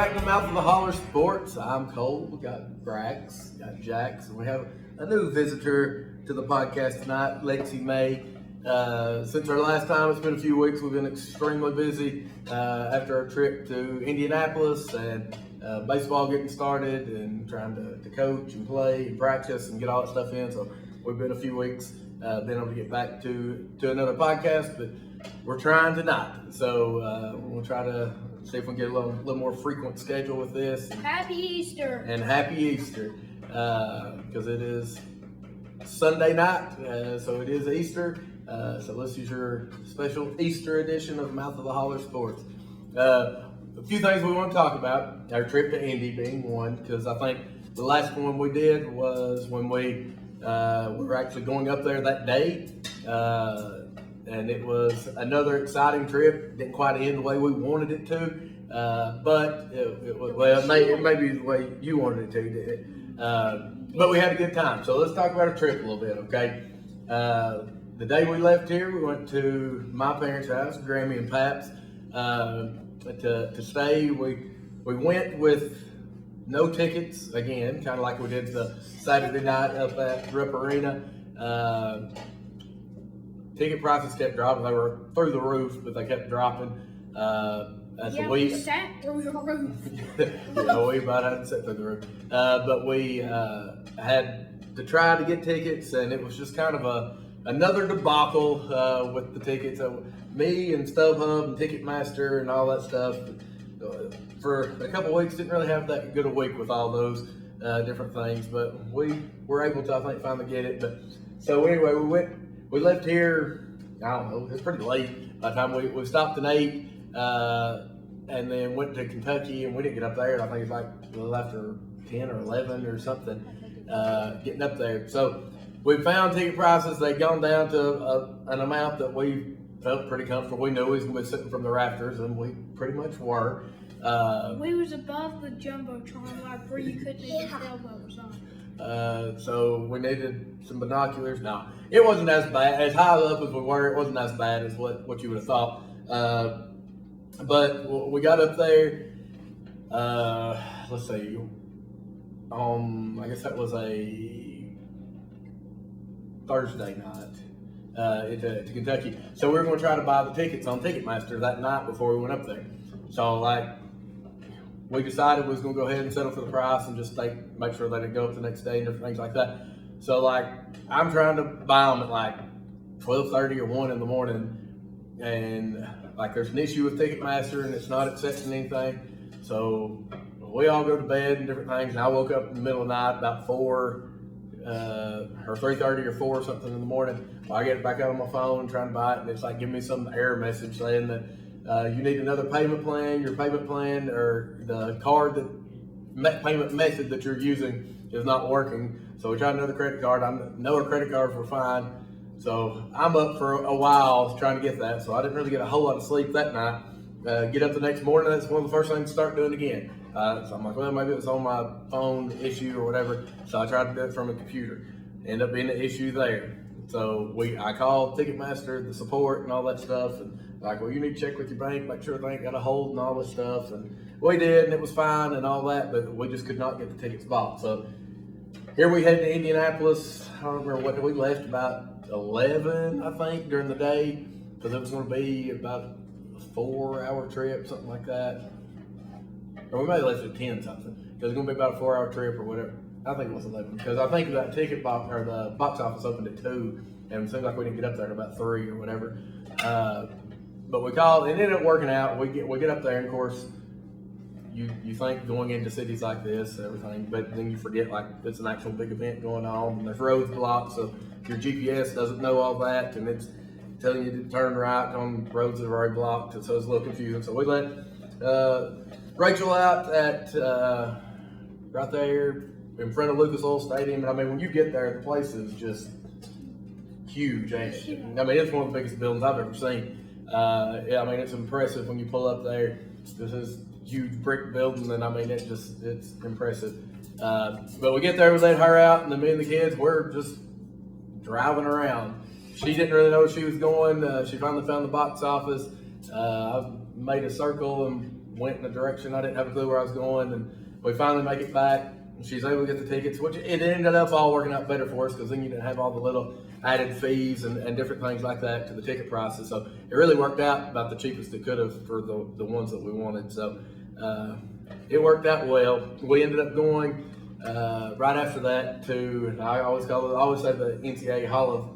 back to Mouth of the Holler Sports. I'm Cole. We got Brax, got Jax, and we have a new visitor to the podcast tonight, Lexi May. Since our last time, it's been a few weeks. We've been extremely busy after our trip to Indianapolis and baseball getting started and trying to coach and play and practice and get all that stuff in. So we've been a few weeks been able to get back to another podcast, but we're trying tonight. So we'll try to see if we can get a little more frequent schedule with this. Happy Easter! And happy Easter, because it is Sunday night, so it is Easter. So this is your special Easter edition of Mouth of the Holler Sports. A few things we want to talk about. Our trip to Indy being one, because I think the last one we did was when we were actually going up there that day. And it was another exciting trip. Didn't quite end the way we wanted it to, but it was, well, it may be the way you wanted it to, did it? But we had a good time. So let's talk about our trip a little bit, okay? The day we left here, we went to my parents' house, Grammy and Pap's, to stay. We went with no tickets, again, kind of like we did the Saturday night up at Rupp Arena. Ticket prices kept dropping. They were through the roof, but they kept dropping. As the week, we sat through the roof. Yeah, we about had to sit through the roof. But we had to try to get tickets, and it was just kind of another debacle with the tickets. Me and StubHub and Ticketmaster and all that stuff. For a couple of weeks, didn't really have that good a week with all those different things, but we were able to, I think, finally get it. But so anyway, we left here, I don't know, it's pretty late by the time we stopped at 8 and then went to Kentucky, and we didn't get up there. I think it's like a little after 10 or 11 or something, getting up there. So we found ticket prices. They'd gone down to an amount that we felt pretty comfortable. We knew we was going to be sitting from the rafters, and we pretty much were. We was above the Jumbotron, like where you couldn't even tell what was on. So we needed some binoculars. No, it wasn't as bad. As high up as we were, it wasn't as bad as what you would have thought. But we got up there, let's see, I guess that was a Thursday night to Kentucky. So we were going to try to buy the tickets on Ticketmaster that night before we went up there. So we decided we was going to go ahead and settle for the price and just make sure that it'd go up the next day and different things like that. So I'm trying to buy them at 12:30 or 1 in the morning, and there's an issue with Ticketmaster and it's not accepting anything. So we all go to bed and different things, and I woke up in the middle of the night about 4 or 3:30 or 4 or something in the morning. I get it back out on my phone trying to buy it, and it's giving me some error message saying that you need another payment plan. Your payment plan or the card payment method that you're using is not working. So we tried another credit card. I know our credit cards were fine. So I'm up for a while trying to get that. So I didn't really get a whole lot of sleep that night. Get up the next morning, that's one of the first things to start doing again. So I'm like, well, maybe it was on my phone issue or whatever. So I tried to do it from a computer. End up being an issue there. So I called Ticketmaster, the support and all that stuff, and well, you need to check with your bank, make sure they ain't got a hold and all this stuff. And we did, and it was fine and all that, but we just could not get the tickets bought. So here we head to Indianapolis. I don't remember what we left, about 11, I think, during the day, because it was going to be about a 4-hour trip, something like that. Or we may have left at 10 something, because it's going to be about a 4-hour trip or whatever. I think it was 11, because I think that ticket box or the box office opened at 2, and it seemed like we didn't get up there at about 3 or whatever. But we called, and it ended up working out. We get up there, and of course, you think going into cities like this, everything, but then you forget it's an actual big event going on, and there's roads blocked, so your GPS doesn't know all that, and it's telling you to turn right on roads that are already blocked, and so it's a little confusing. So we let Rachel out at right there in front of Lucas Oil Stadium. And I mean, when you get there, the place is just huge, ain't it? I mean, it's one of the biggest buildings I've ever seen. Yeah, I mean, it's impressive when you pull up there. This is huge brick building, and I mean, it's impressive. But we get there, we let her out, and then me and the kids, we're just driving around. She didn't really know where she was going. She finally found the box office. I made a circle and went in a direction I didn't have a clue where I was going, and we finally make it back. She's able to get the tickets, which it ended up all working out better for us because then you didn't have all the little added fees and different things like that to the ticket prices. So it really worked out about the cheapest it could have for the ones that we wanted. So it worked out well. We ended up going right after that to, and I always say the NCAA Hall of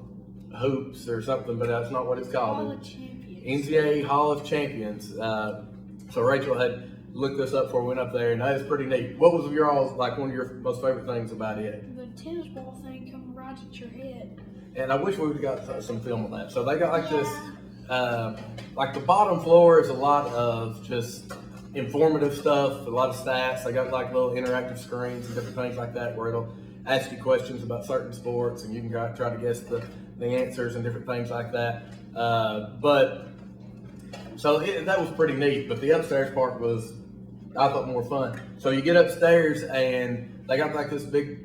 Hoops or something, but that's not what it's called. Hall of Champions. NCAA Hall of Champions. So Rachel had looked this up before we went up there, and that is pretty neat. What was your all's like one of your most favorite things about it? The tennis ball thing coming right at your head. And I wish we would have got some film on that. So they got like this, like the bottom floor is a lot of just informative stuff, a lot of stats. They got like little interactive screens and different things like that where it'll ask you questions about certain sports, and you can try to guess the answers and different things like that. That was pretty neat. But the upstairs part was, I thought, more fun. So you get upstairs and they got like this big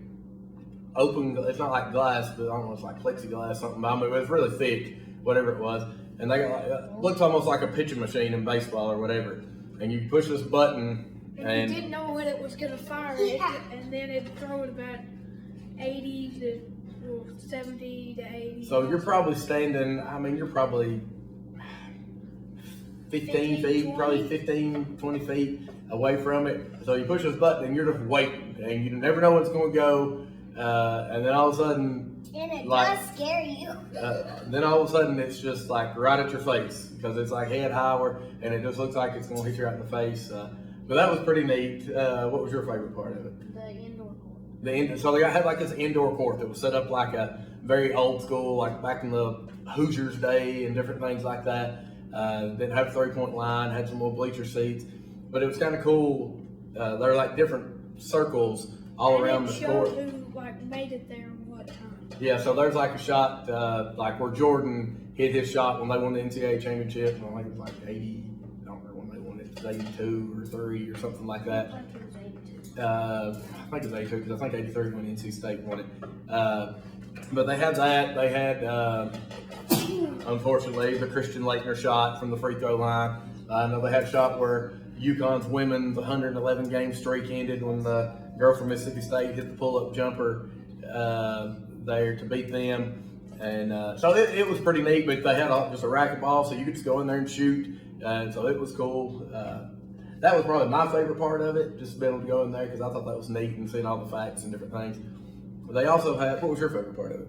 open, it's not like glass, but I don't know, it's like plexiglass something. But I mean, it was really thick, whatever it was. And they got like, looks almost like a pitching machine in baseball or whatever. And you push this button and you didn't know when it was going to fire it, and then it'd throw it about 70 to 80. So you're probably standing, I mean, you're probably 15 feet, 20. Probably 15, 20 feet away from it. So you push this button and you're just waiting, and you never know when it's going to go. And then all of a sudden, and it does scare you. Then all of a sudden, it's just like right at your face because it's like head high, and it just looks like it's going to hit you right in the face. But that was pretty neat. What was your favorite part of it? The indoor court. So they had like this indoor court that was set up like a very old school, like back in the Hoosiers day and different things like that. Didn't have a 3-point line, had some little bleacher seats, but it was kind of cool. There were like different circles all around the court. Who like made it there and what time. Yeah, so there's like a shot like where Jordan hit his shot when they won the NCAA championship. And I think it was like 80. I don't remember when they won it. It was 82 or 3 or something like that. I think it was 82. I think it was 82 because I think 83 when NC State won it. But they had that. They had, unfortunately, the Christian Laettner shot from the free throw line. I know they had a shot where UConn's women's 111 game streak ended when the girl from Mississippi State hit the pull-up jumper there to beat them. And so it was pretty neat, but they had just a racquetball, so you could just go in there and shoot. And so it was cool. That was probably my favorite part of it, just being able to go in there because I thought that was neat and seeing all the facts and different things. But they also had, what was your favorite part of it?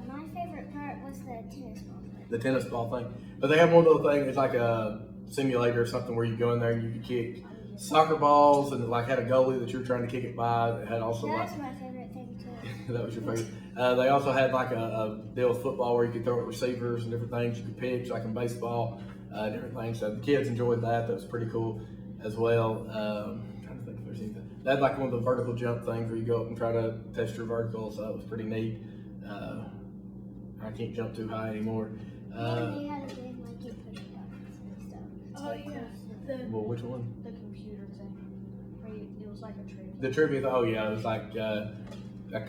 My favorite part was the tennis ball thing. The tennis ball thing. But they have one little thing, it's like a simulator or something where you go in there and you can kick soccer balls, and like had a goalie that you were trying to kick it by. It had also That's like, my favorite thing too. that was your favorite. They also had like a deal with football where you could throw at receivers and different things. You could pitch like in baseball, different things. So the kids enjoyed that. That was pretty cool as well. I'm trying to think if there's anything. They had like one of the vertical jump things where you go up and try to test your vertical. So that was pretty neat. I can't jump too high anymore. And they had a game like you push buttons and stuff. Oh yeah. Well, which one? The computer thing. Where it was like a trivia. The trivia, oh yeah, it was like a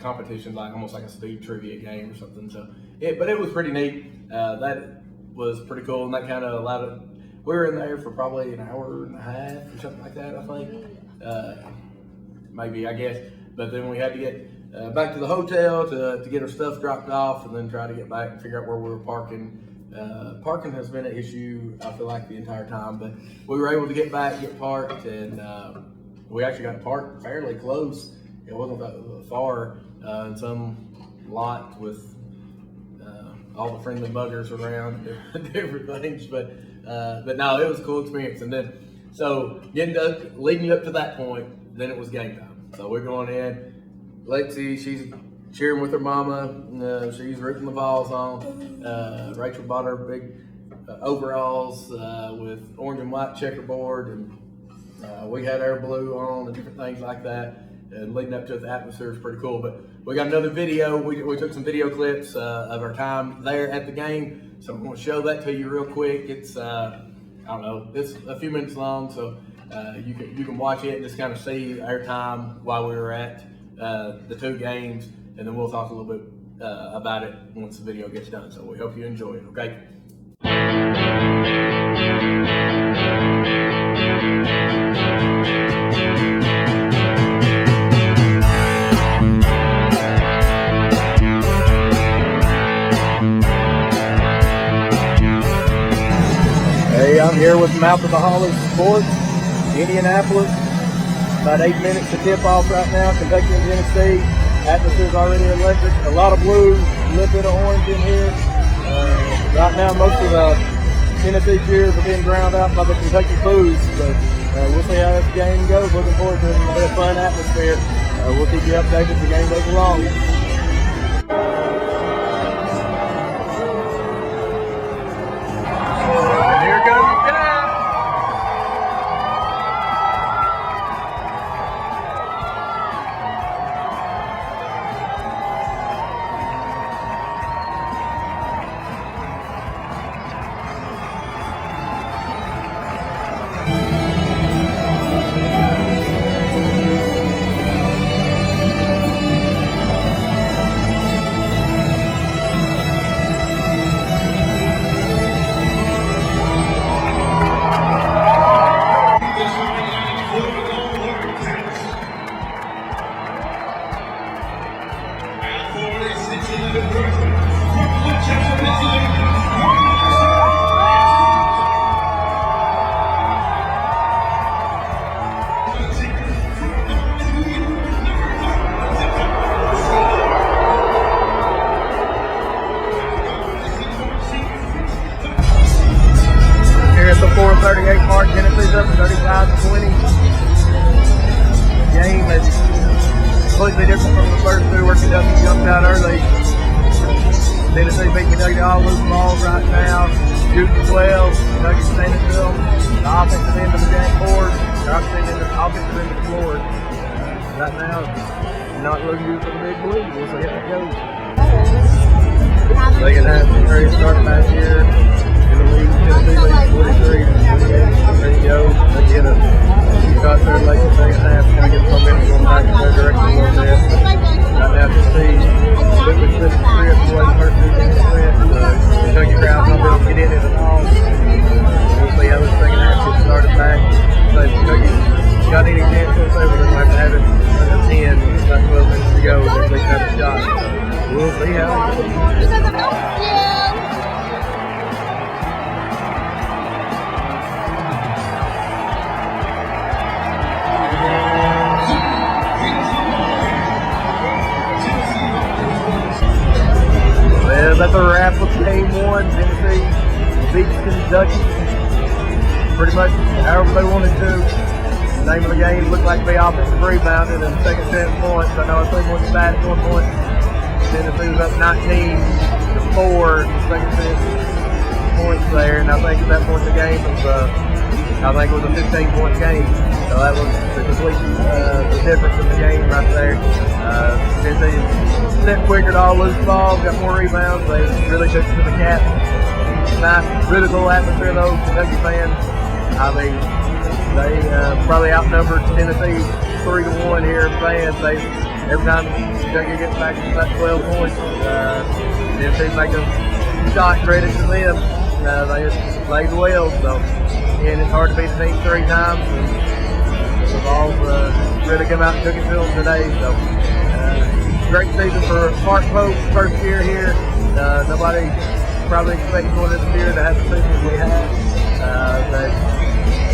competition, like almost like a speed trivia game or something. So, but it was pretty neat. That was pretty cool, and that kind of allowed it. We were in there for probably an hour and a half or something like that, I think. Maybe, I guess. But then we had to get back to the hotel to get our stuff dropped off, and then try to get back and figure out where we were parking. Parking has been an issue, I feel like, the entire time, but we were able to get back, get parked, and we actually got parked fairly close. It wasn't that far in some lot with all the friendly buggers around, different things, but no, it was a cool experience. And then, so leading up to that point, then it was game time. So we're going in. Lexi, she's cheering with her mama. She's ripping the balls on. Rachel bought her big overalls with orange and white checkerboard, and we had our blue on and different things like that. And leading up to it, the atmosphere was pretty cool. But we got another video. We took some video clips of our time there at the game. So I'm going to show that to you real quick. It's I don't know, it's a few minutes long, so you can watch it and just kind of see our time while we were at the two games, and then we'll talk a little bit about it once the video gets done. So we hope you enjoy it, okay? Here with the mouth of the Holler Sports, Indianapolis. About 8 minutes to tip off right now. Kentucky and Tennessee. Atmosphere's already electric. A lot of blue, a little bit of orange in here. Right now, most of the Tennessee cheers are being drowned out by the Kentucky boos. But we'll see how this game goes. Looking forward to a bit of fun atmosphere. We'll keep you updated as the game goes along. Here at the 4:38 mark, Tennessee's up 35-20. The game is completely different from the first two where Kentucky jumped out early. Tennessee beat Kentucky all loose balls right now. Shooting 12. Kentucky standing still. The offensive end of the game board. The offensive end of the floor. Right now, not looking good for the big blue. We'll see how it goes. Second half, ready to start back here. In the lead, Tennessee leads 43. There you go. They get a few shots there late in the second half. Kind of get some momentum going back in their direction a little bit. Right now, Tennessee moving 53 at the first 2 minutes. Kentucky crowd's not able to get in it at all. We'll see how this second half gets started back. So if Kentucky got any chance to over, they're going to have it under 10 with about 12 minutes to go. They at least have a shot. We'll see how it goes. Well, that's a wrap of game one. Tennessee beats Kentucky pretty much however they wanted to. The name of the game looked like they offensive rebounded and second chance points. I know I think went bad at one point. Tennessee was up 19-4 in the second chance points there, and I think at that point in the game was a 15-point game. So that was the complete the difference in the game right there. Tennessee sent quicker to all loose balls, got more rebounds. They really took it to the cap. Nice, really cool atmosphere though. Kentucky fans, I mean, they probably outnumbered Tennessee 3-1 here in fans. Every time Kentucky gets back to that 12 points, Tennessee make a shot credit to them. They played well, so again, it's hard to beat the team 3 times. The Vols really come out and took it to them today. So great season for Mark Pope, first year here. Nobody probably expected going into the year to have the season we had.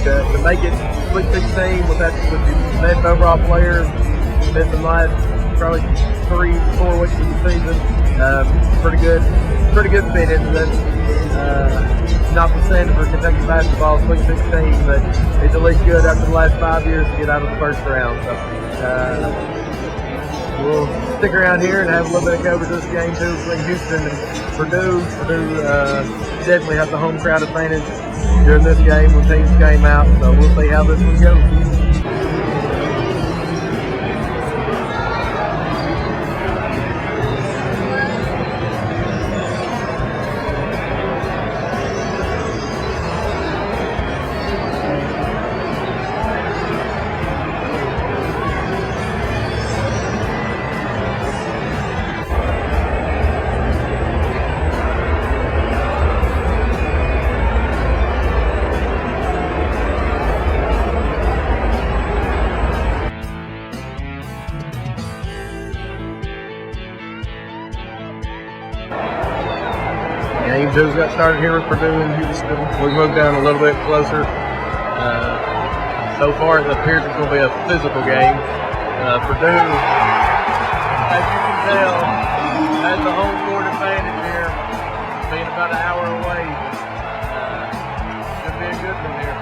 To make it Sweet 16 with the best overall player, missed the last probably 3-4 weeks of the season. Pretty good fit into that. Not the standard for Kentucky basketball, Sweet 16, but it's at least good after the last 5 years to get out of the first round. So we'll stick around here and have a little bit of coverage of this game too between Houston and Purdue. Purdue definitely has the home crowd advantage during this game when teams came out, so we'll see how this one goes. just got started here with Purdue and Houston. We moved down a little bit closer. So far, it appears it's going to be a physical game. Purdue, as you can tell, has the home court advantage here, being about an hour away. Should be a good one here.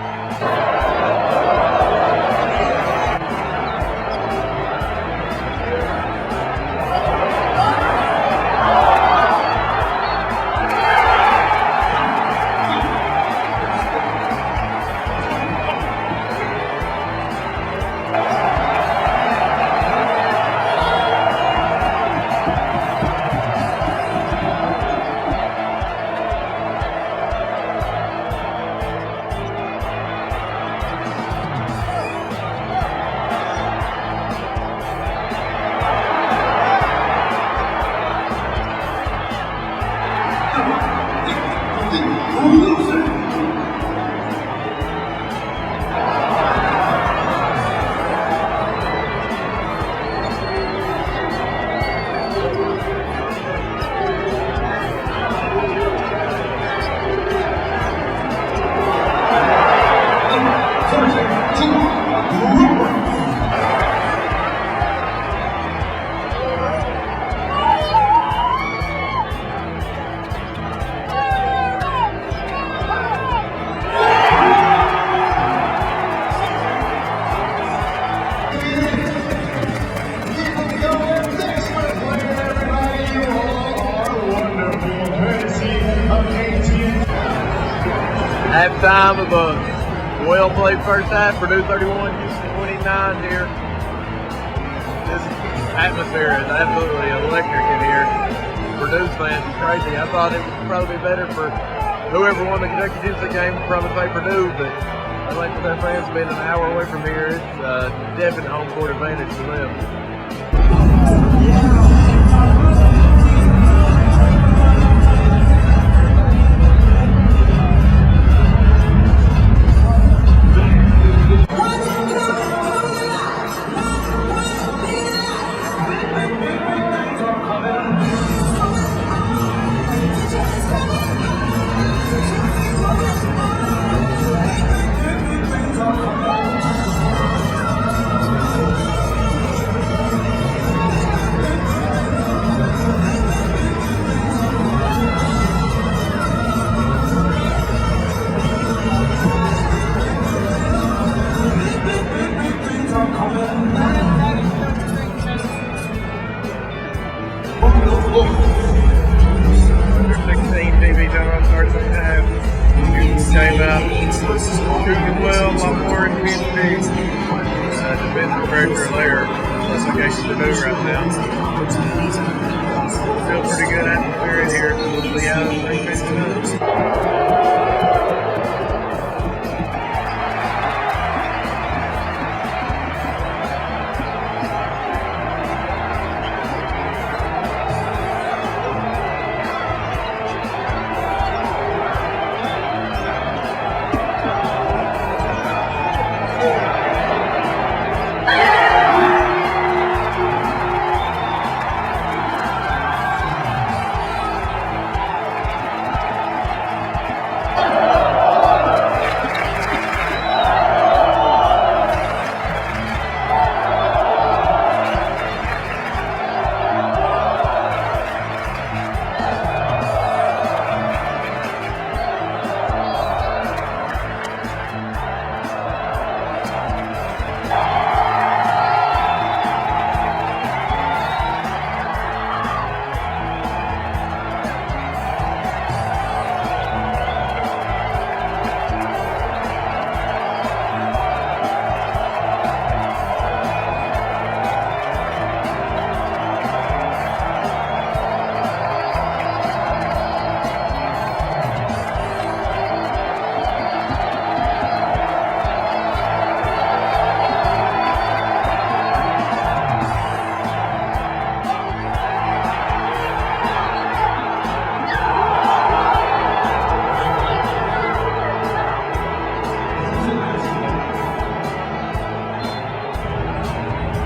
Halftime of a well-played first half. Purdue 31, Houston 29 here. This atmosphere is absolutely electric in here. Purdue's fans are crazy. I thought it would probably be better for whoever won the Kentucky Championship game to probably play Purdue, but I think for their fans being an hour away from here, it's a definite home court advantage to them. Under 16 TV time starts at half. Came out shooting well, a lot more intensity. Defensive pressure there. That's what Gates to do right now. Still pretty good atmosphere in here. We'll see how this thing finishes up.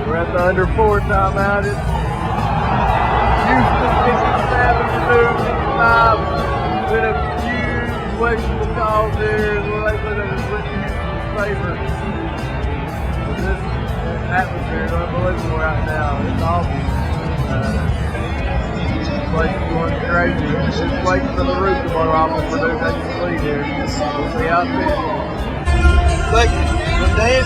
We're at the under 4 timeout. It's Houston 57, Purdue 55. been a few questionable calls here lately that has went in his favor. But this atmosphere is unbelievable right now. It's awful. This place is going crazy. It's waiting for the roof to blow off and Purdue takes the lead here. We'll see how it fits. Thank you. Good day.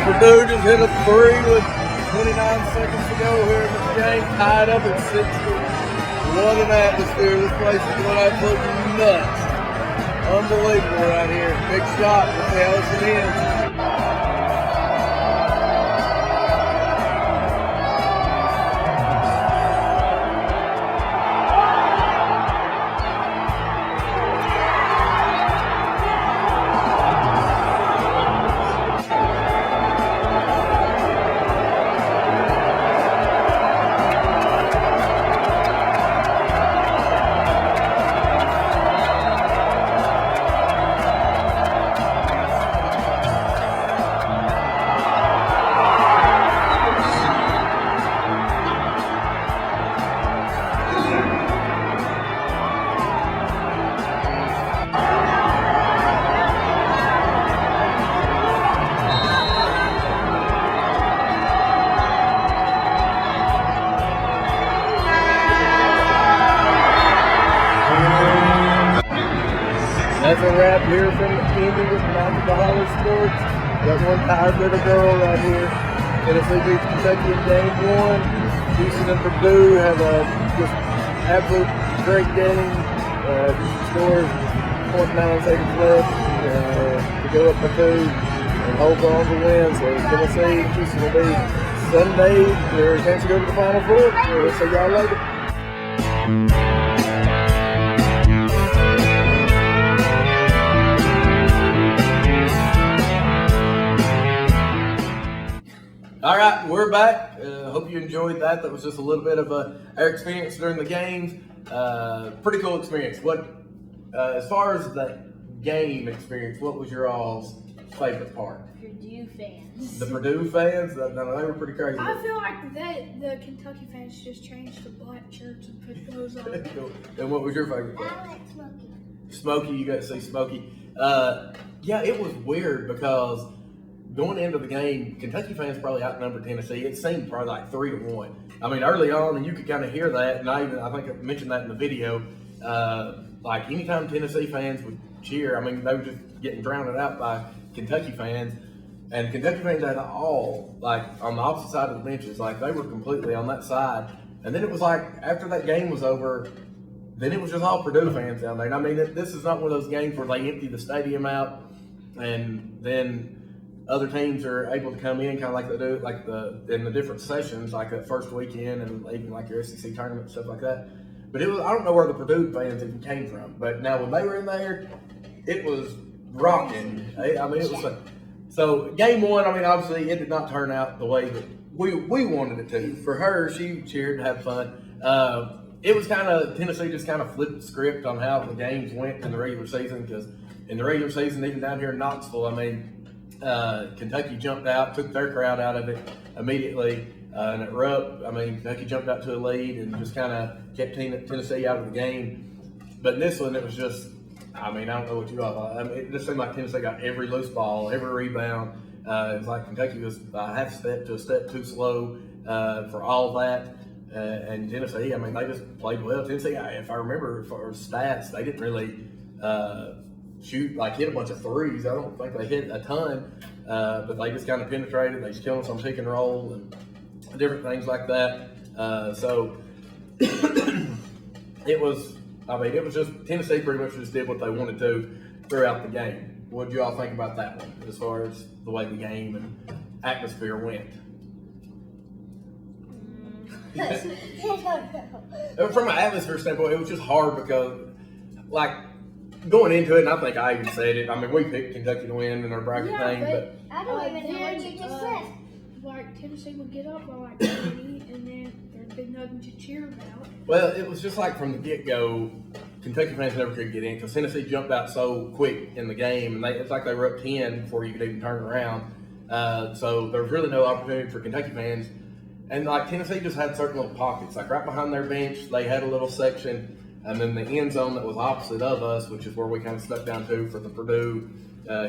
Purdue just hit a three with 29 seconds to go here in this game, tied up at 60. What an atmosphere. This place is going absolutely nuts. Unbelievable right here. Big shot. We'll see how this ends. That's a wrap here from Indy with the Holler Sports. Got one tired little girl right here. Tennessee beats Kentucky in game one. Houston and Purdue have a just absolute great game. Scores 0.9 seconds left to go up by 2 and hold on to win. So Tennessee, Houston will be Sunday. There's a chance to go to the Final Four. We'll see y'all later. All right, we're back. Hope you enjoyed that. That was just a little bit of our experience during the games. Pretty cool experience. As far as the game experience, what was your all's favorite part? Purdue fans. The Purdue fans? No, they were pretty crazy. I feel like the Kentucky fans just changed to black shirts and put those on. And what was your favorite part? I like Smokey. Smokey, you got to see Smokey. Yeah, it was weird because going into the game, Kentucky fans probably outnumbered Tennessee. It seemed probably like 3-1. I mean, early on, and you could kind of hear that. And I think I mentioned that in the video. Like anytime Tennessee fans would cheer, I mean, they were just getting drowned out by Kentucky fans. And Kentucky fans had all, like, on the opposite side of the benches, like, they were completely on that side. And then it was like, after that game was over, then it was just all Purdue fans down there. And I mean, this is not one of those games where they empty the stadium out and then other teams are able to come in kind of like they do, like in the different sessions, like that first weekend and even like your SEC tournament and stuff like that. But it was, I don't know where the Purdue fans even came from. But now when they were in there, it was rocking. I mean, it was fun. So game one, I mean, obviously it did not turn out the way that we wanted it to. For her, she cheered to have fun. It was kind of, Tennessee just kind of flipped the script on how the games went in the regular season, because in the regular season, even down here in Knoxville, I mean, Kentucky jumped out, took their crowd out of it immediately, and at Rupp, I mean, Kentucky jumped out to a lead and just kind of kept Tennessee out of the game. But in this one, it was just I mean, I don't know what you all thought. I mean, it just seemed like Tennessee got every loose ball, every rebound. It was like Kentucky was a half step to a step too slow for all that. And Tennessee, I mean, they just played well. Tennessee, if I remember for stats, they didn't really hit a bunch of threes. I don't think they hit a ton, but they just kind of penetrated. They was killing some pick and roll and different things like that. So it was just Tennessee pretty much just did what they wanted to throughout the game. What did you all think about that one as far as the way the game and atmosphere went? From an atmosphere standpoint, it was just hard because, like, going into it, and I think I even said it. I mean, we picked Kentucky to win in our bracket thing, but I don't even know what you just said. Like Tennessee would get up by like 20, and then there'd be nothing to cheer about. well, it was just like from the get-go, Kentucky fans never could get in because Tennessee jumped out so quick in the game, and it's like they were up 10 before you could even turn around. So there was really no opportunity for Kentucky fans. And like Tennessee just had certain little pockets, like right behind their bench, they had a little section, and then the end zone that was opposite of us, which is where we kind of stuck down to for the Purdue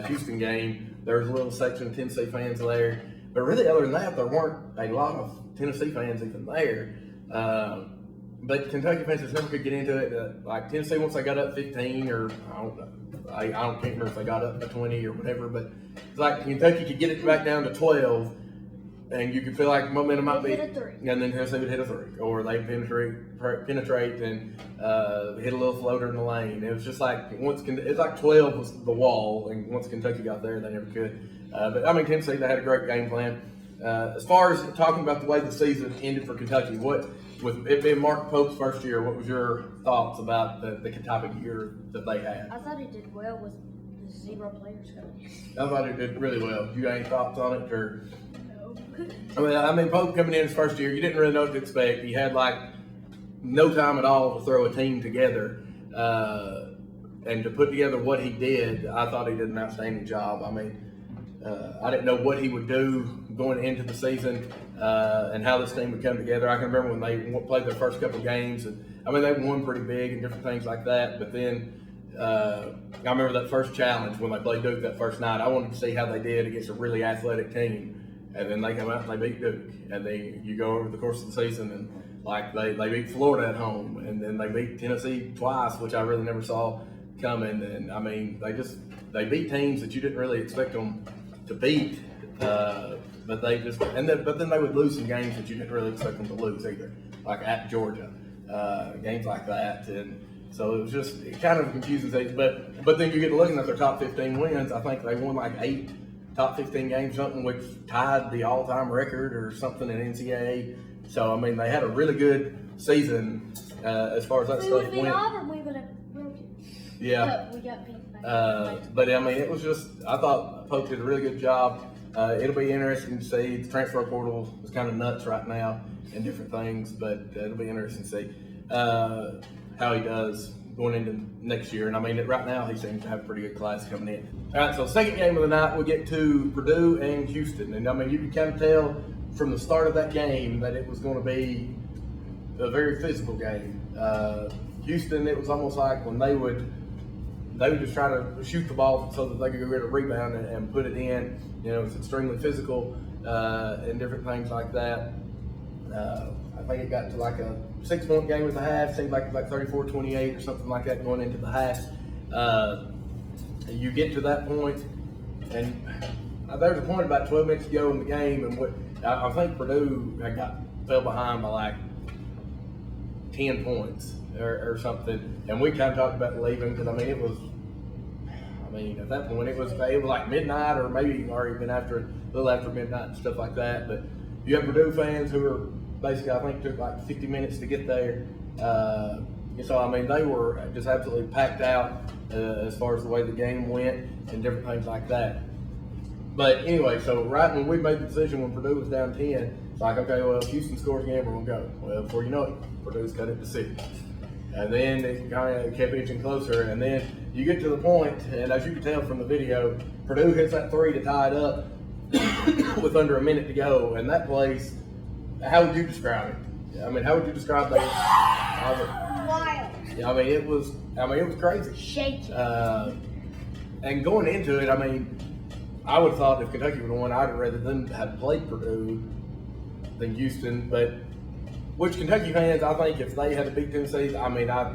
Houston game. There was a little section of Tennessee fans there, but really other than that, there weren't a lot of Tennessee fans even there. But Kentucky fans just never could get into it. Like Tennessee, once they got up 15, or I don't know, I can't remember if they got up to 20 or whatever, but it's like Kentucky could get it back down to 12. And you could feel like momentum might be, hit a three. and then Tennessee would hit a three, or they penetrate and hit a little floater in the lane. It was just like it's like 12 was the wall, and once Kentucky got there, they never could. But I mean, Tennessee, they had a great game plan. As far as talking about the way the season ended for Kentucky, with it being Mark Pope's first year, what was your thoughts about the type of year that they had? I thought he did well with the 0 players coming. I thought he did really well. You got any thoughts on it, or? No. I mean, Pope coming in his first year, you didn't really know what to expect. He had like no time at all to throw a team together, and to put together what he did. I thought he did an outstanding job. I mean, I didn't know what he would do going into the season and how this team would come together. I can remember when they played their first couple games, and I mean they won pretty big and different things like that. But then I remember that first challenge when they played Duke that first night. I wanted to see how they did against a really athletic team. And then they come out and they beat Duke. And then you go over the course of the season and like they beat Florida at home, and then they beat Tennessee twice, which I really never saw coming. And I mean, they beat teams that you didn't really expect them to beat. But then they would lose some games that you didn't really expect them to lose either, like at Georgia, games like that. And so it was just kind of a confusing thing. But then you get to looking at their top 15 wins. I think they won like 8 top 15 games, something which tied the all-time record or something in NCAA. So, I mean, they had a really good season as far as that stuff went. Auburn, we would have broken. Yeah. But we got beat back. But, I mean, it was just, I thought Pope did a really good job. It'll be interesting to see. The transfer portal is kind of nuts right now and different things, but it'll be interesting to see how he does going into next year. And I mean, right now he seems to have a pretty good class coming in. All right, so second game of the night, we get to Purdue and Houston. And I mean, you can kind of tell from the start of that game that it was going to be a very physical game. Houston, it was almost like when they would just try to shoot the ball so that they could go get a rebound and put it in. You know, it's extremely physical and different things like that. I think it got to like a 6-point game at the half. Seemed like it was like 34-28 or something like that going into the half. You get to that point, and there's a point about 12 minutes to go in the game, and I think Purdue fell behind by like 10 points or something. And we kind of talked about leaving because at that point it was like midnight, or maybe already been a little after midnight and stuff like that. But you have Purdue fans who are basically, I think, took like 50 minutes to get there. So, I mean, they were just absolutely packed out as far as the way the game went and different things like that. But anyway, so right when we made the decision when Purdue was down 10, it's like, okay, well, if Houston scores again, we're going to go. Well, before you know it, Purdue's cut it to 6. And then it kind of kept inching closer. And then you get to the point, and as you can tell from the video, Purdue hits that 3 to tie it up with under a minute to go. And that place, how would you describe it? I mean, how would you describe that? Wild. I mean, it was crazy. Shaky. And going into it, I mean, I would have thought if Kentucky would have won, I'd have rather them have played Purdue than Houston. But which Kentucky fans, I think if they had to beat Tennessee, I mean, I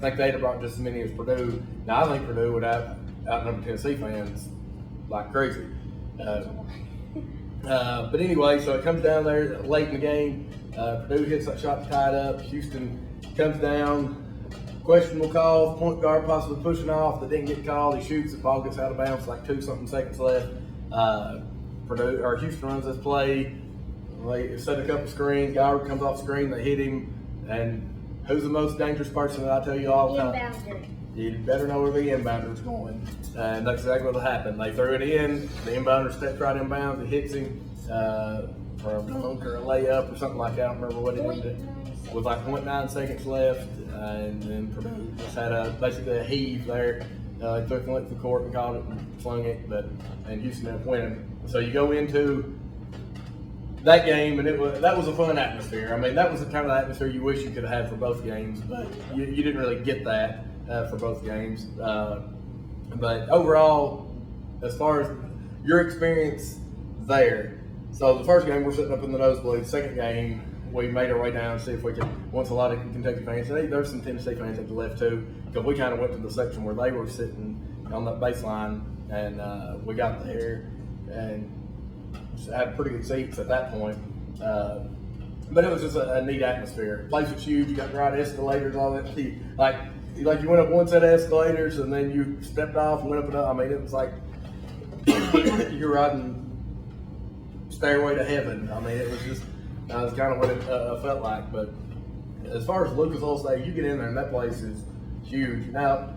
think they'd have brought just as many as Purdue. Now, I think Purdue would have outnumbered Tennessee fans like crazy. But anyway, so it comes down there late in the game. Purdue hits that shot to tie it up. Houston comes down. Questionable call, point guard possibly pushing off that didn't get called. He shoots, the ball gets out of bounds, like 2-something seconds left. Houston runs this play. They set a couple screens. Guy comes off screen, they hit him. And who's the most dangerous person that I tell you all the time? Inbounder. You better know where the inbounder's going. And that's exactly what happened. They threw it in. The inbounder steps right in bounds. It hits him for a dunk or a layup or something like that. I don't remember what it ended. With like 0.9 seconds left. And then Purdue just had basically a heave there. They took it to the court and caught it and flung it. And Houston ended up winning. So you go into that game, and that was a fun atmosphere. I mean, that was the kind of atmosphere you wish you could have had for both games, but you didn't really get that for both games. But overall, as far as your experience there, so the first game we're sitting up in the nosebleed. Second game, we made our way down to see if we could. Once a lot of Kentucky fans, and there's some Tennessee fans at the left too, because we kind of went to the section where they were sitting on that baseline, and we got there and had pretty good seats at that point. But it was just a neat atmosphere. The place was huge. You got the right escalators, all that. Like you went up one set of escalators and then you stepped off and went up another. I mean, it was like you're riding Stairway to Heaven. I mean, it was just kind of what it felt like. But as far as Lucas Oil Stadium, you get in there and that place is huge. Now,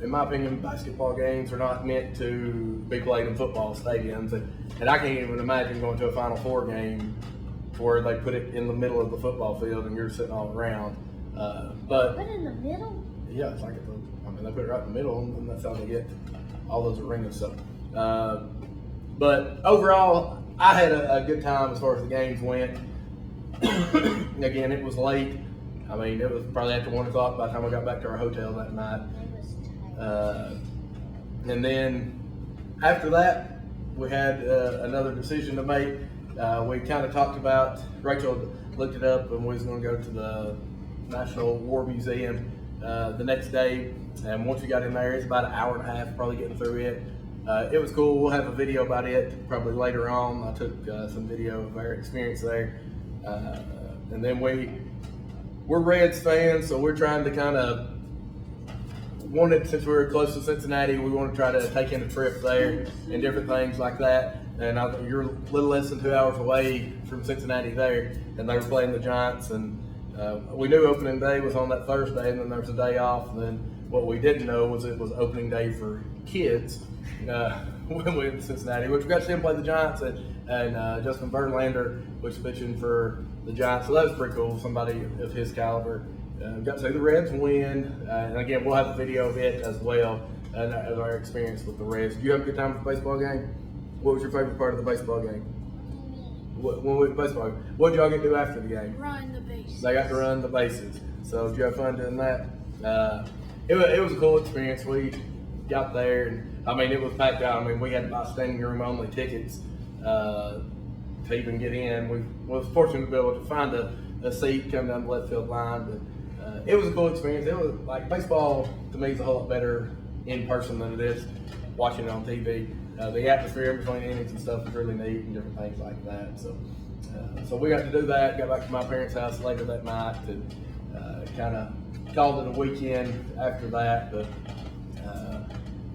in my opinion, basketball games are not meant to be played in football stadiums. And I can't even imagine going to a Final Four game where they put it in the middle of the football field and you're sitting all around. But Put it in the middle? yeah, it's like they put it right in the middle, and that's how they get all those arenas. So, but overall, I had a good time as far as the games went. Again, it was late. I mean, it was probably after 1 o'clock by the time we got back to our hotel that night. And then after that, we had another decision to make. We kind of talked about, Rachel looked it up, and we was going to go to the National War Museum the next day. And once we got in there, it's about an hour and a half probably getting through it. It was cool. We'll have a video about it probably later on. I took some video of our experience there. And then we're Reds fans, so we're trying to kind of since we were close to Cincinnati, we want to try to take in a trip there and different things like that. And you're a little less than 2 hours away from Cincinnati there, and they were playing the Giants. And we knew opening day was on that Thursday, and then there was a day off. And then what we didn't know was it was opening day for kids when we went to Cincinnati, which we got to see him play the Giants, and Justin Verlander was pitching for the Giants. So that was pretty cool, somebody of his caliber. Got to see the Reds win, and again, we'll have a video of it as well, as our experience with the Reds. Did you have a good time at the baseball game? What was your favorite part of the baseball game? When we went to baseball game, what did y'all get to do after the game? Run the bases. They got to run the bases. So did you have fun doing that? It was a cool experience. We got there, and I mean, it was packed out. I mean, we had to buy standing room only tickets to even get in. We was fortunate to be able to find a seat, come down the left field line, but it was a cool experience. It was like baseball to me is a whole lot better in person than it is watching it on TV. The atmosphere in between innings and stuff is really neat and different things like that. So we got to do that. Got back to my parents' house later that night and kind of called it a weekend after that.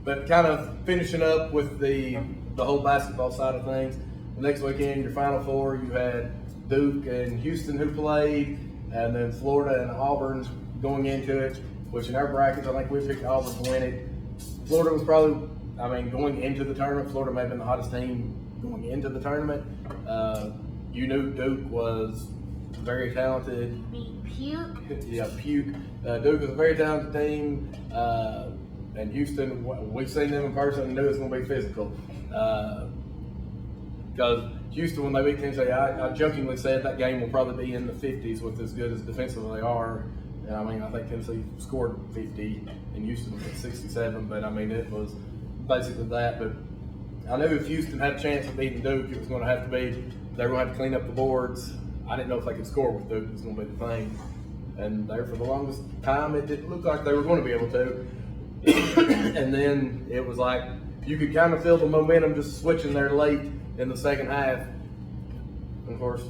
But kind of finishing up with the whole basketball side of things. The next weekend, your Final Four, you had Duke and Houston who played, and then Florida and Auburn going into it, which in our brackets, I think we picked Auburn to win it. Florida was probably, going into the tournament, Florida may have been the hottest team going into the tournament. You knew Duke was very talented. Puke? Yeah, Puke. Duke is a very talented team. And Houston, we've seen them in person and knew it was going to be physical. Because Houston, when they beat Tennessee, I jokingly said that game will probably be in the 50s with as good as defensively they are. And I mean, I think Tennessee scored 50 and Houston was at 67, but I mean, it was basically that. But I knew if Houston had a chance of beating Duke, it was going to have to be, they were going to have to clean up the boards. I didn't know if they could score with Duke, it was going to be the thing. And there for the longest time, it didn't look like they were going to be able to. And then it was like, you could kind of feel the momentum just switching there late in the second half. And of course,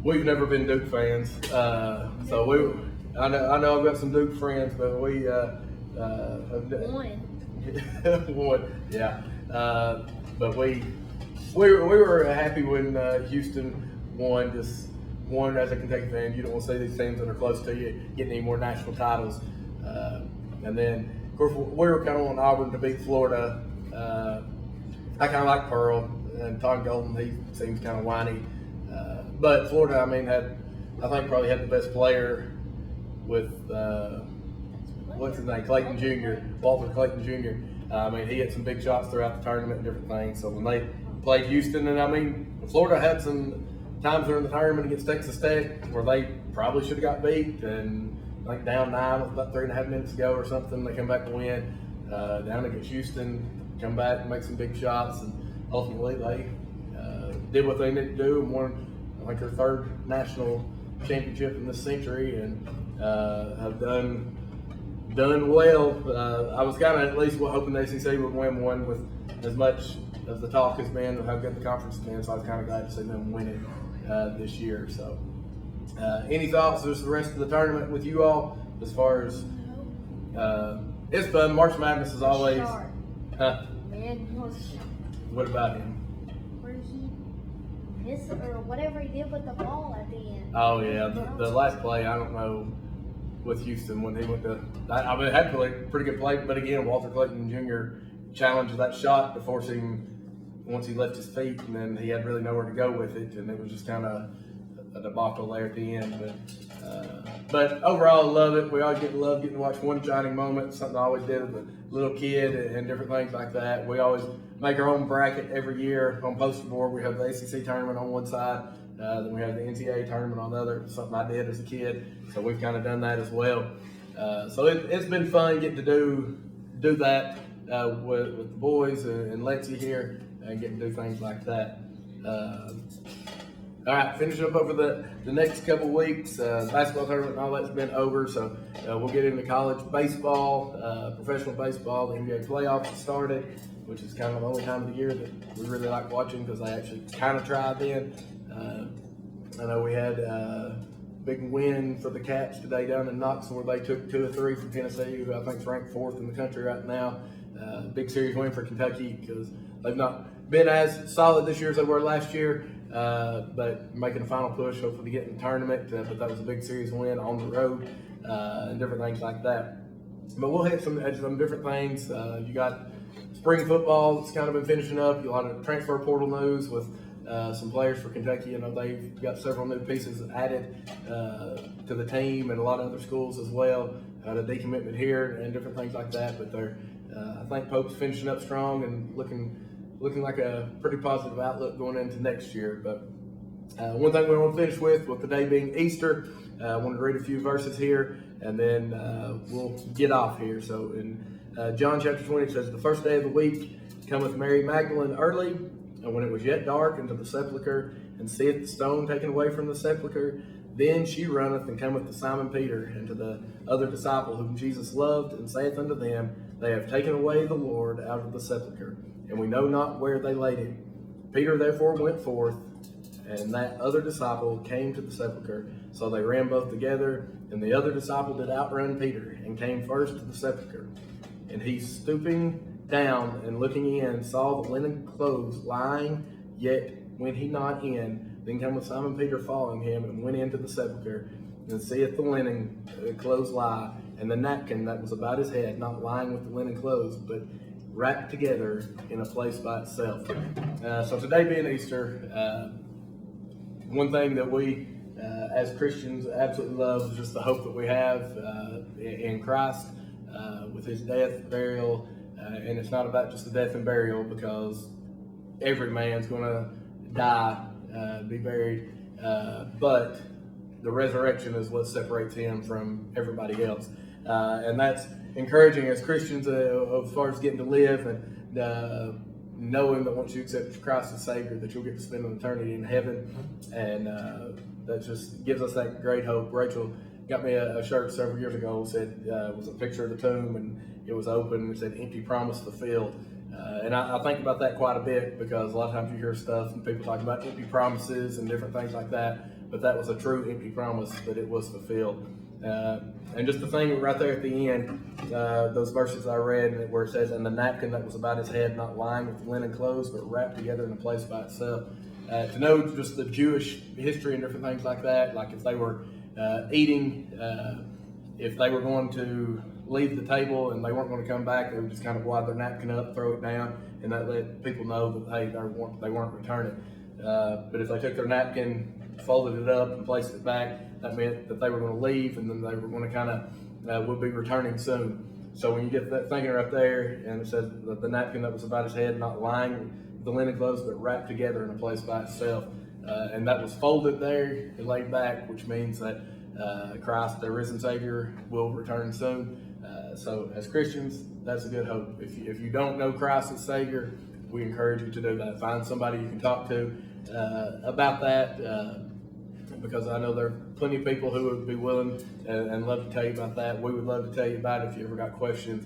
we've never been Duke fans. So I know I've got some Duke friends, but we one, yeah. But we were happy when Houston won. Just won as a Kentucky fan. You don't want to see these teams that are close to you getting any more national titles. And then, of course, we were kind of on Auburn to beat Florida. I kind of like Pearl and Todd Golden. He seems kind of whiny. But Florida, I mean, I think probably had the best player with what's his name, Clayton Jr., Walter Clayton Jr. I mean, he hit some big shots throughout the tournament and different things. So when they played Houston, and I mean, Florida had some times during the tournament against Texas Tech where they probably should have got beat, and like down 9 with about 3.5 minutes to go or something, they come back and win. Down against Houston, come back and make some big shots, and ultimately they did what they needed to do and won, I think, their 3rd national championship in this century, and have done well. I was kind of at least hoping the ACC would win one with as much as the talk has been of how good the conference has been, so I was kind of glad to see them win it this year. So, any thoughts just the rest of the tournament with you all as far as it's fun. March Madness is always. Man was What about him? where he missed or whatever he did with the ball at the end. Oh yeah, the last play. I don't know with Houston when he went to. I mean, it had pretty good play, but again, Walter Clayton Jr. challenged that shot to force him once he left his feet, and then he had really nowhere to go with it, and it was just kind of a debacle there at the end. But overall, I love it. We always getting to watch one shining moment, something I always did as a little kid, and different things like that. We always make our own bracket every year on poster board. We have the ACC tournament on one side, then we have the NCAA tournament on the other, something I did as a kid. So we've kind of done that as well. So it's been fun getting to do that with the boys and Lexi here, and getting to do things like that. All right, finishing up over the next couple weeks. Basketball tournament and all that's been over, so we'll get into college baseball, professional baseball. The NBA playoffs have started, which is kind of the only time of the year that we really like watching because they actually kind of try then. I know we had a big win for the Cats today down in Knoxville where they took 2 of 3 from Tennessee, who I think is ranked 4th in the country right now. Big series win for Kentucky because they've not been as solid this year as they were last year. But making a final push, hopefully to get in the tournament. But that was a big series win on the road and different things like that. But we'll hit some different things. You got spring football that's kind of been finishing up. A lot of transfer portal news with some players for Kentucky. I know they've got several new pieces added to the team and a lot of other schools as well. The decommitment here and different things like that. But they're, I think Pope's finishing up strong and looking like a pretty positive outlook going into next year. But one thing we want to finish with today being Easter, I wanted to read a few verses here, and then we'll get off here. So in John chapter 20, it says, "The first day of the week cometh Mary Magdalene early, and when it was yet dark, into the sepulchre, and seeth the stone taken away from the sepulchre. Then she runneth and cometh to Simon Peter and to the other disciple whom Jesus loved, and saith unto them, They have taken away the Lord out of the sepulchre, and we know not where they laid him. Peter therefore went forth, and that other disciple came to the sepulchre. So they ran both together, and the other disciple did outrun Peter, and came first to the sepulchre. And he, stooping down and looking in, saw the linen clothes lying, yet went he not in. Then cometh Simon Peter following him, and went into the sepulchre, and seeth the linen clothes lie, and the napkin that was about his head, not lying with the linen clothes, but wrapped together in a place by itself." So today being Easter, one thing that we as Christians absolutely love is just the hope that we have in Christ with his death, burial, and it's not about just the death and burial, because every man's going to die, be buried, but the resurrection is what separates him from everybody else. And that's encouraging as Christians as far as getting to live and knowing that once you accept Christ as Savior, that you'll get to spend an eternity in heaven. And that just gives us that great hope. Rachel got me a shirt several years ago, said it was a picture of the tomb and it was open. It said, "Empty promise fulfilled." And I think about that quite a bit, because a lot of times you hear stuff and people talking about empty promises and different things like that. But that was a true empty promise, that it was fulfilled. And just the thing right there at the end, those verses I read where it says, "And the napkin that was about his head, not lying with linen clothes, but wrapped together in a place by itself." To know just the Jewish history and different things like that, like if they were eating, if they were going to leave the table and they weren't going to come back, they would just kind of wad their napkin up, throw it down, and that let people know that, hey, they weren't returning. But if they took their napkin, folded it up, and placed it back, that meant that they were going to leave, and then they were going to kind of would be returning soon. So when you get that thinking right there, and it says that the napkin that was about his head, not lying with the linen clothes, but wrapped together in a place by itself, and that was folded there and laid back, which means that Christ, their risen Savior, will return soon. So as Christians, that's a good hope. If you don't know Christ as Savior, we encourage you to do that. Find somebody you can talk to about that, because I know there are plenty of people who would be willing and love to tell you about that. We would love to tell you about it. If you ever got questions,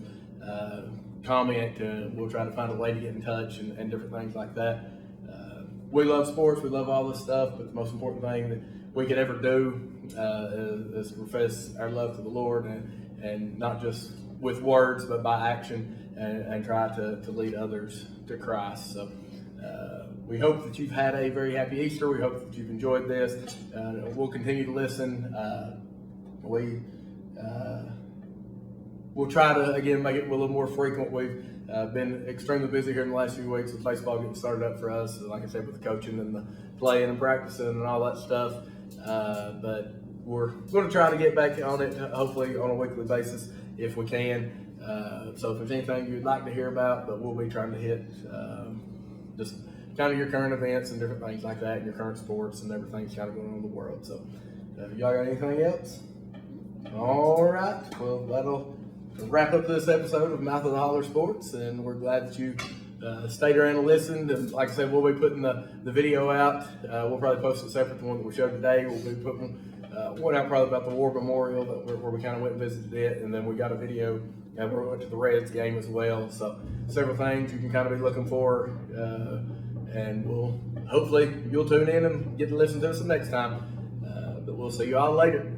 comment. We'll try to find a way to get in touch and different things like that. We love sports. We love all this stuff, but the most important thing that we could ever do is profess our love to the Lord, and not just with words, but by action, and try to lead others to Christ. So we hope that you've had a very happy Easter. We hope that you've enjoyed this. We'll continue to listen. We'll try to, again, make it a little more frequent. We've been extremely busy here in the last few weeks with baseball getting started up for us, like I said, with the coaching and the playing and practicing and all that stuff. But we're going to try to get back on it, hopefully on a weekly basis if we can. So if there's anything you'd like to hear about, but we'll be trying to hit just kind of your current events and different things like that, and your current sports and everything's kind of going on in the world. So y'all got anything else? All right. Well, that'll wrap up this episode of Mouth of the Holler Sports, and we're glad that you stayed around and listened. And like I said, we'll be putting the video out. We'll probably post it separate to the one that we showed today. We'll be putting one out probably about the War Memorial, where we kind of went and visited it, and then we got a video where we went to the Reds game as well. So several things you can kind of be looking for, and hopefully you'll tune in and get to listen to us the next time. But we'll see you all later.